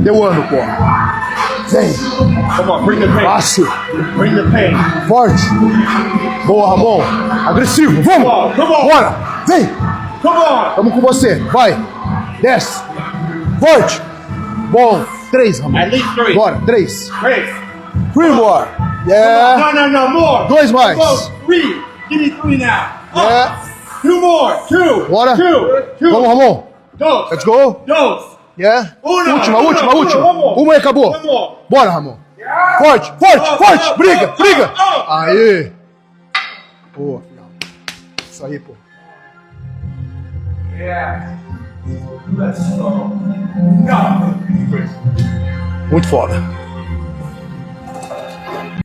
Deu ano, pô. Vem. Come on, bring the pain. Fácil. Bring the pain. Forte. Boa, Ramon. Agressivo. Vamos. Come on. Bora. Vem. Come on. Vamos com você. Vai. Desce. Forte. Bom. 3, Ramon. At least 3. Bora. 3. 3. 3 more. Yeah. No, more. 2 mais. Go. 3. Give me 3 now. Yeah. 2 more. 2. Bora. 2. Vamos, Ramon. Go. Let's go. Go. Yeah. Uno, Última. one more. Uma e acabou. One more. Bora, Ramon. Forte. Briga. Aê. Boa, final. Isso aí, pô. Yeah. Let's go. No. Muito foda.